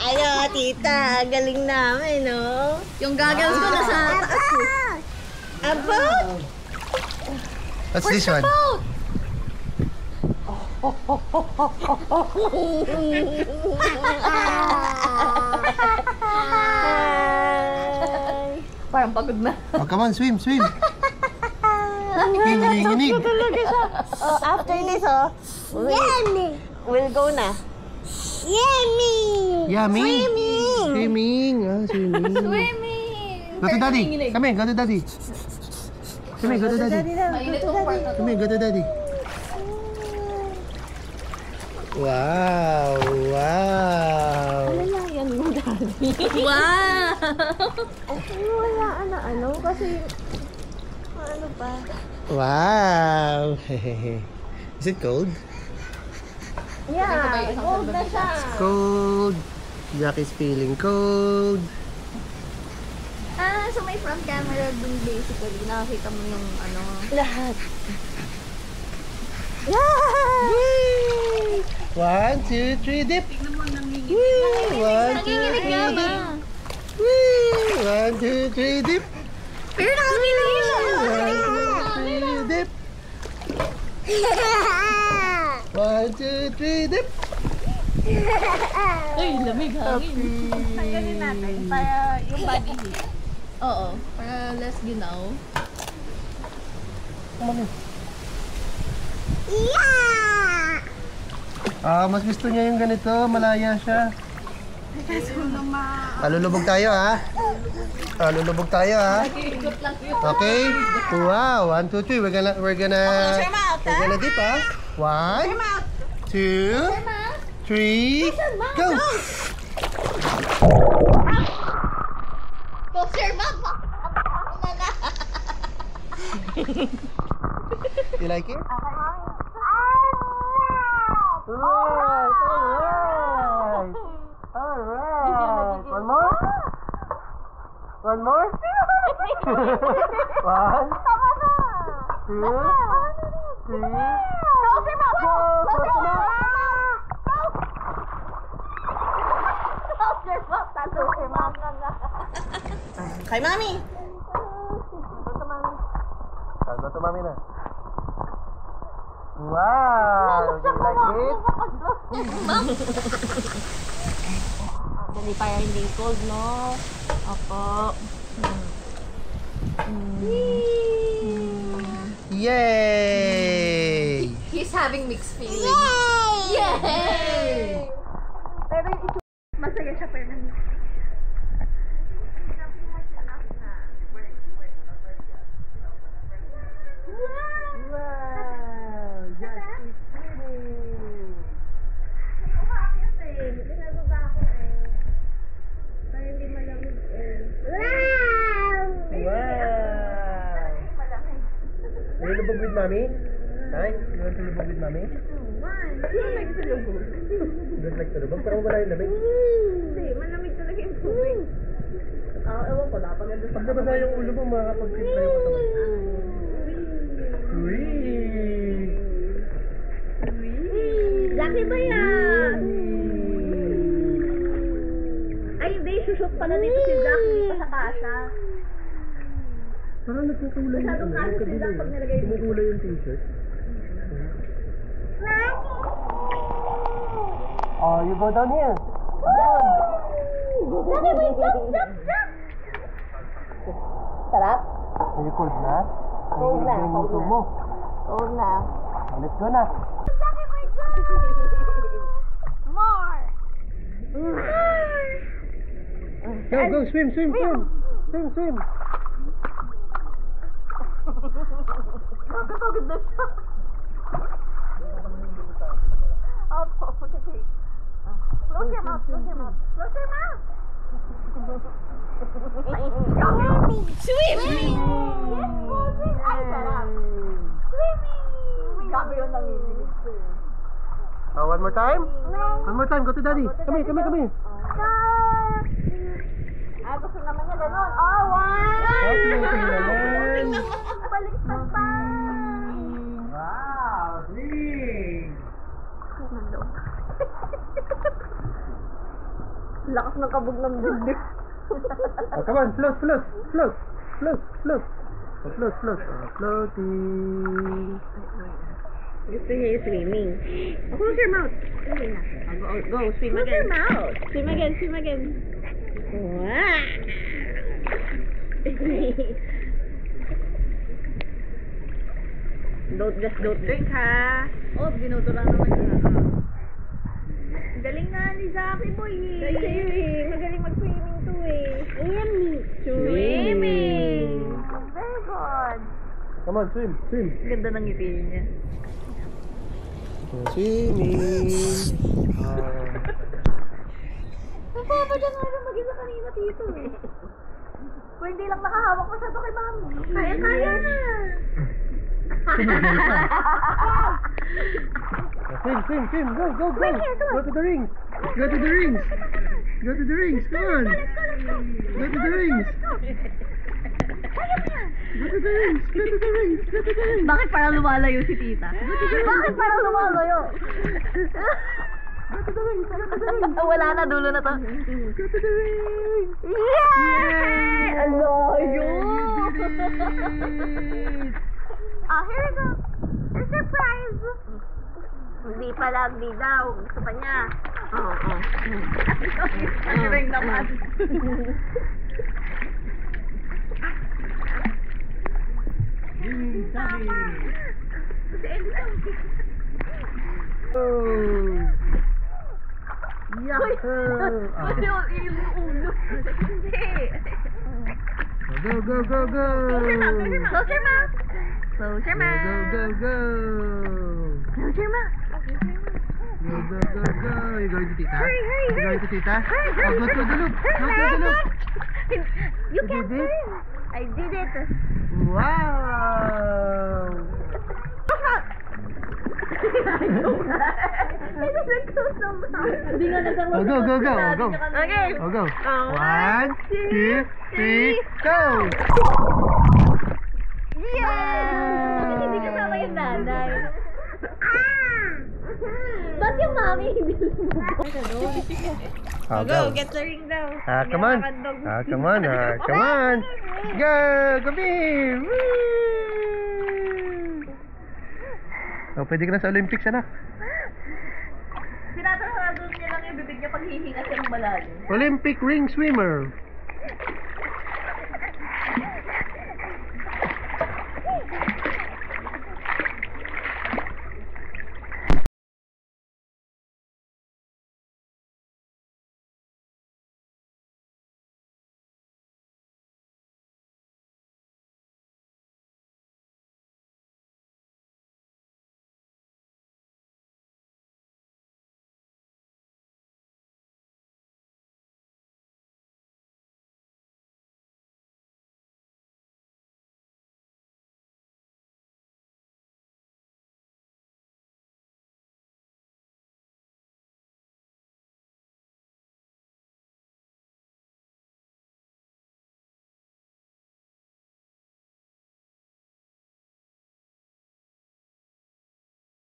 Ayo, tita. Galing namin, no? Yung goggles ko nasa taas. A boat? What's this one? Parang pagod na. Oh, come on, swim, swim. Hinihinig. Oh, after this, we'll go na. Yummy. Swimming. Swimming. Ah, swimming. Swimming! Go to daddy. Come here, go to daddy. Come here, go to daddy. Mainit ang kwarto. Come here, go to daddy. Wow, wow. Yan mo, daddy. Wow! Wala ano, kasi ano pa? Wow. Is it cold? Yeah, cold na siya. Cold. Jack is feeling cold. So may front camera dun basically. Nakakita mo yung ano. Lahat. Yay! 1, 2, 3, dip. Tignan mo, nanginginig. Woo! 1, 2, Nanginginig 3, nga ba? dip. Woo! 1, 2, 3, dip. Pero nakakilala siya. 1, 2, 3, dip. 1, 2, 3, dip. Ay, lamig hangin. Tanggalin natin para yung body heat. Oo, para less ginaw. Mas gusto niya yung ganito, malaya siya. Lulubog tayo ha. Lulubog tayo ha. Okay? Wow, 1, 2, 3. We're gonna dip ha. 1, 2, 3, go! Close your mouth! You like it? Alright. One more? One more? 1, 2, 3, go! Kay mami. Go to mami na. Wow! Do you like it? Dali pa hindi cold, no? Opo. Yay! He's having mixed feelings. Yay! Pero ito, masaya siya pero Lulubog with mommy? Ay, you want to lubog with mommy? Don't like to lubog? Pero wala yung lamig? Hindi, malamig talaga yung tubig. Ewan ko, dapat nandun Pag nabasa yung ulo mo, makakapag-trip tayo katawan. Laki ba yan? Ay, hindi, sushoot pala dito si Jack, hindi pa sa kasha. Parang nagkukulay Masyadong kasha si Jack pag nilagay mo. Kumukulay yung t-shirt. Oh, you go down here. Laki ba yung Jack? Sarap? Are you cold na? Cold na, yung cold tubig na. mo. Cold na. Let's go na. More! Go, swim, swim, swim. Swim, swim. Nakakagod na siya. Opo, sige. Close your mouth, close your mouth. Close your mouth! Swimming! Yes, swimming! Ay, sarap! Swimming! Gabi yun nanginig ko eh. One more time? One more time, go to daddy. Come here, come here, come here. Ay, gusto naman niya ganun. Oh, one! Okay, tingnan. Baliktad pa! Lakas ng kabog ng bibig. Oh, come on, float, float, float, float, float. Oh, float, float. Oh, floating. Gusto niya yung swimming. Oh, close your mouth. Go, swim Close again. your mouth. Swim again, swim again. Wow. Don't drink, ha? Oh, binuto lang naman siya. Galing nga ni Zaki Boy eh. Swimming. Magaling mag-swimming to eh. Swimming. Very good. Come on, swim, swim. Ganda ng ngiti niya. Swimming. Nagpapadya nga lang mag-isa kanina dito eh. Kung hindi lang nakahawak masyado kay mami. Kaya na. Swim, swim, swim. Go, go, go. Swim here, come on. Go to the rings. Go to the rings. Go to the rings. Come on. Go to the rings. Go to the rings. Go to the rings. Go to the rings. Bakit parang lumalayo si tita? Bakit parang lumalayo? Go to the rings. Go to the rings. Wala na, dulo na to. Go to the rings. Yay! Ang layo! You did it. Oh, here we go. Your surprise. Hindi pala, hindi daw. Gusto pa niya. Oo, oo. Pag-ring naman. Oh. Yahoo! Hindi, yung ulo. Hindi. Go, go, go, go. Close your mouth. Close your mouth. Go, go, go, Close your mouth. go. Go, go, go, go. You're going to Tita? Hurry, hurry, You're hurry. going to Tita? Hurry, Oh, hurry, go through the loop. hurry, Go through the loop. You You can't did it? swim. I did it. Wow. Hindi nga nagkaroon. Oh, go, go, go. Go. Okay. Oh, go. 1, 2, 3, go. Yeah! Hindi kasama yung nanay. Ba't yung mami hindi Oh, Go, get the ring daw. Ah, come on. Ah, come on. Ah, come on. Go. Come here. Woo. Oh, pwede ka na sa Olympics, anak. Sinasarado niya lang yung bibig niya pag hihinga siya ng malalim. Olympic ring swimmer.